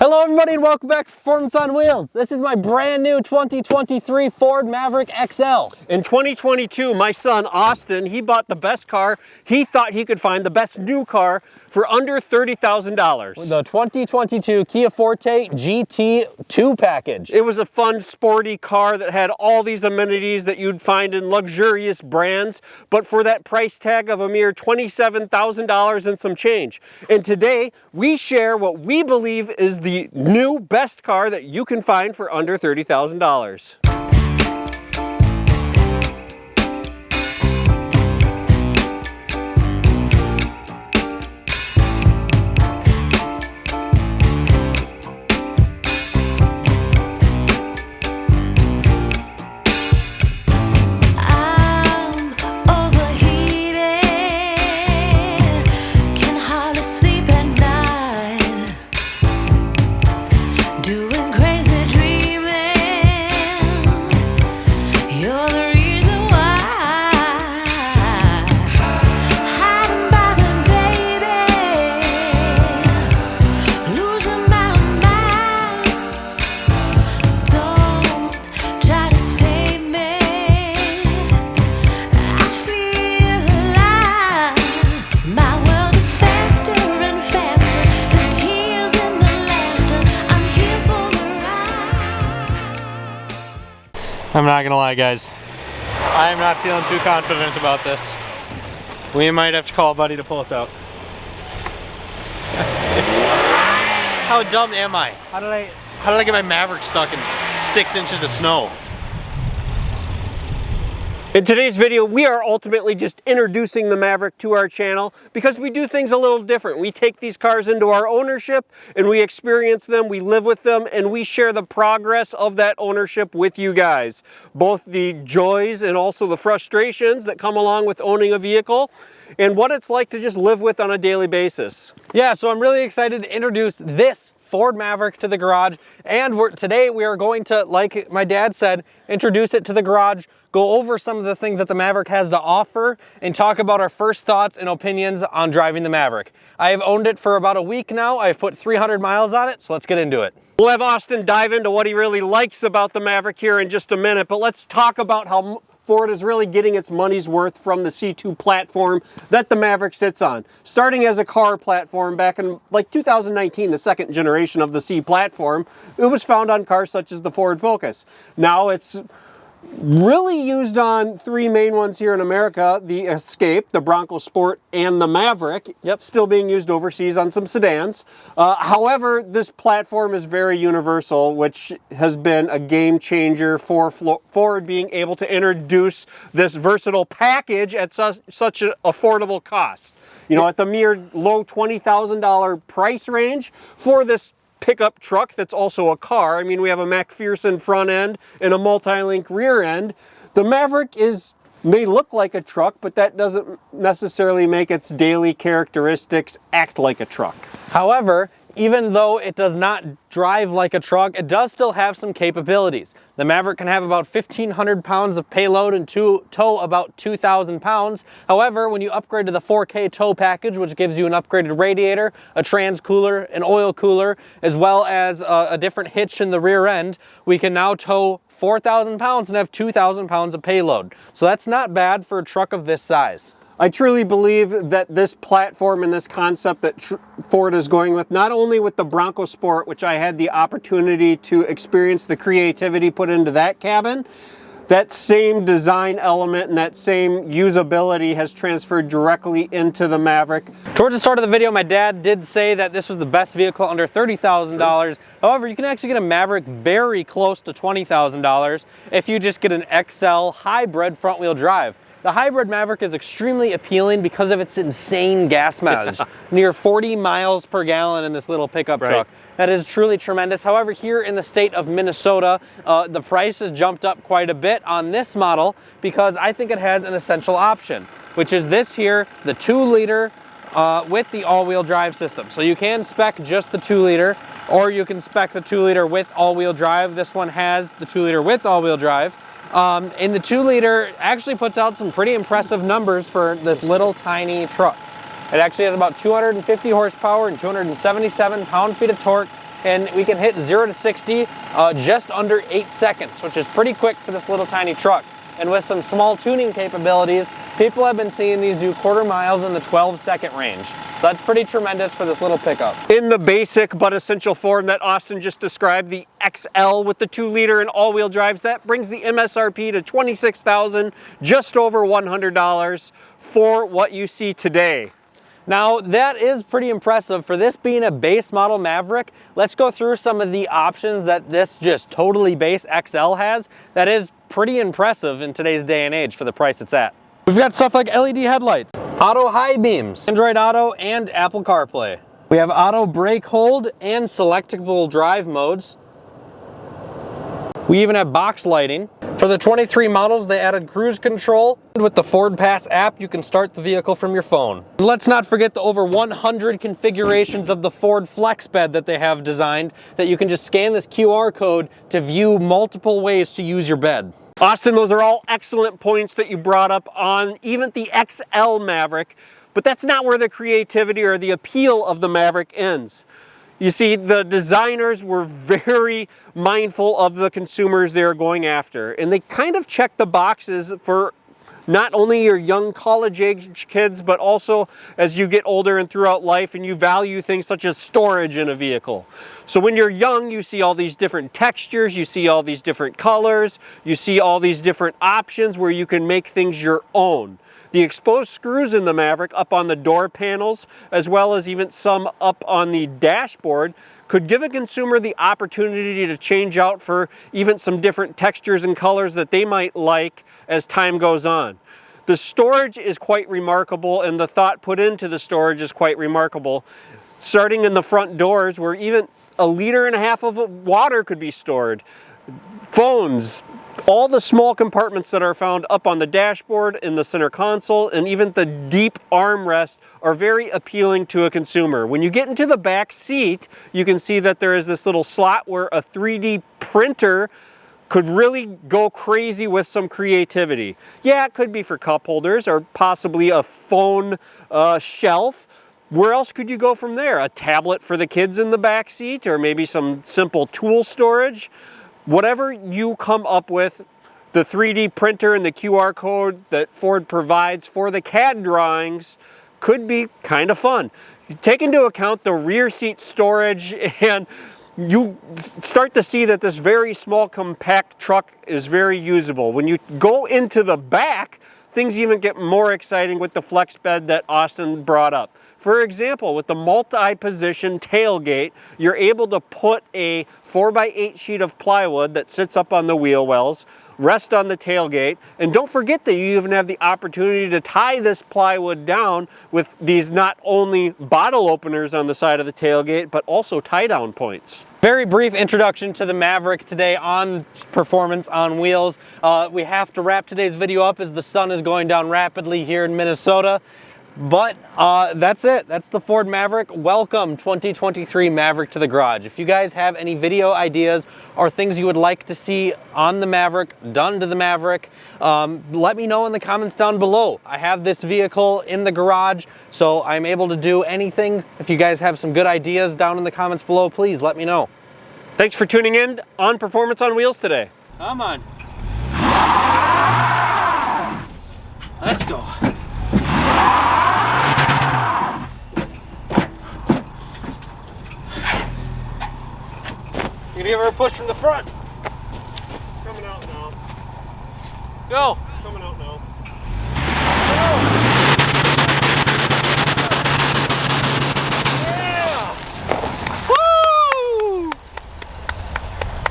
Hello everybody and welcome back to Performance on Wheels. This is my brand new 2023 Ford Maverick XL. In 2022, my son Austin, he bought the best car. He thought he could find the best new car for under $30,000. The 2022 Kia Forte GT2 package. It was a fun, sporty car that had all these amenities that you'd find in luxurious brands, but for that price tag of a mere $27,000 and some change. And today, we share what we believe is the new best car that you can find for under $30,000. I'm not gonna lie, guys. I am not feeling too confident about this. We might have to call a buddy to pull us out. How dumb am I? How did I get my Maverick stuck in 6 inches of snow? In today's video, we are ultimately just introducing the Maverick to our channel because we do things a little different. We take these cars into our ownership and we experience them, we live with them, and we share the progress of that ownership with you guys. Both the joys and also the frustrations that come along with owning a vehicle and what it's like to just live with on a daily basis. Yeah, so I'm really excited to introduce this Ford Maverick to the garage, and today we are going to, like my dad said, introduce it to the garage, go over some of the things that the Maverick has to offer, and talk about our first thoughts and opinions on driving the Maverick. I have owned it for about a week now. I've put 300 miles on it, so let's get into it. We'll have Austin dive into what he really likes about the Maverick here in just a minute, but let's talk about how Ford is really getting its money's worth from the C2 platform that the Maverick sits on. Starting as a car platform back in like 2019, the second generation of the C platform, it was found on cars such as the Ford Focus. Now it's really used on three main ones here in America: the Escape, the Bronco Sport, and the Maverick. Yep. Still being used overseas on some sedans. However, this platform is very universal, which has been a game changer for Ford being able to introduce this versatile package at such an affordable cost. You know, at the mere low $20,000 price range for this pickup truck that's also a car. I mean, we have a MacPherson front end and a multi-link rear end. The Maverick may look like a truck, but that doesn't necessarily make its daily characteristics act like a truck. However, even though it does not drive like a truck, it does still have some capabilities. The Maverick can have about 1,500 pounds of payload and tow about 2,000 pounds. However, when you upgrade to the 4K tow package, which gives you an upgraded radiator, a trans cooler, an oil cooler, as well as a different hitch in the rear end, we can now tow 4,000 pounds and have 2,000 pounds of payload. So that's not bad for a truck of this size. I truly believe that this platform and this concept that Ford is going with, not only with the Bronco Sport, which I had the opportunity to experience the creativity put into that cabin, that same design element and that same usability has transferred directly into the Maverick. Towards the start of the video, my dad did say that this was the best vehicle under $30,000. However, you can actually get a Maverick very close to $20,000 if you just get an XL hybrid front wheel drive. The hybrid Maverick is extremely appealing because of its insane gas mileage, near 40 miles per gallon in this little pickup truck. That is truly tremendous. However, here in the state of Minnesota, the price has jumped up quite a bit on this model because I think it has an essential option, which is this here, the 2-liter with the all-wheel drive system. So you can spec just the 2-liter, or you can spec the 2-liter with all-wheel drive. This one has the 2-liter with all-wheel drive. And the 2-liter actually puts out some pretty impressive numbers for this little tiny truck. It actually has about 250 horsepower and 277 pound-feet of torque, and we can hit 0 to 60 just under 8 seconds, which is pretty quick for this little tiny truck. And with some small tuning capabilities, people have been seeing these do quarter miles in the 12-second range. So that's pretty tremendous for this little pickup. In the basic but essential form that Austin just described, the XL with the 2-liter and all-wheel drives, that brings the MSRP to $26,000, just over $100 for what you see today. Now that is pretty impressive. For this being a base model Maverick, let's go through some of the options that this just totally base XL has. That is pretty impressive in today's day and age for the price it's at. We've got stuff like LED headlights, auto high beams, Android Auto, and Apple CarPlay. We have auto brake hold and selectable drive modes. We even have box lighting. For the 23 models, they added cruise control. With the Ford Pass app, you can start the vehicle from your phone. And let's not forget the over 100 configurations of the Ford Flex bed that they have designed, that you can just scan this QR code to view multiple ways to use your bed. Austin, those are all excellent points that you brought up on even the XL Maverick, but that's not where the creativity or the appeal of the Maverick ends. You see, the designers were very mindful of the consumers they're going after, and they kind of checked the boxes for not only your young college-age kids, but also as you get older and throughout life and you value things such as storage in a vehicle. So when you're young, you see all these different textures, you see all these different colors, you see all these different options where you can make things your own. The exposed screws in the Maverick up on the door panels, as well as even some up on the dashboard, could give a consumer the opportunity to change out for even some different textures and colors that they might like as time goes on. The storage is quite remarkable, and the thought put into the storage is quite remarkable. Starting in the front doors, where even 1.5 liters of water could be stored. Phones, all the small compartments that are found up on the dashboard, in the center console, and even the deep armrest are very appealing to a consumer. When you get into the back seat, you can see that there is this little slot where a 3D printer could really go crazy with some creativity. Yeah, it could be for cup holders or possibly a phone shelf. Where else could you go from there? A tablet for the kids in the back seat, or maybe some simple tool storage. Whatever you come up with, the 3D printer and the QR code that Ford provides for the CAD drawings could be kind of fun. You take into account the rear seat storage, and you start to see that this very small compact truck is very usable. When you go into the back, things even get more exciting with the flex bed that Austin brought up. For example, with the multi-position tailgate, you're able to put a 4x8 sheet of plywood that sits up on the wheel wells, rest on the tailgate, and don't forget that you even have the opportunity to tie this plywood down with these not only bottle openers on the side of the tailgate, but also tie-down points. Very brief introduction to the Maverick today on performance on wheels. We have to wrap today's video up as the sun is going down rapidly here in Minnesota. But that's it. That's the Ford Maverick. Welcome 2023 Maverick to the garage. If you guys have any video ideas or things you would like to see on the Maverick, done to the Maverick, let me know in the comments down below. I have this vehicle in the garage, so I'm able to do anything. If you guys have some good ideas down in the comments below, please let me know. Thanks for tuning in on Performance on Wheels today. Come on. Let's go. You gonna give her a push from the front? Coming out now. Go. Coming out now.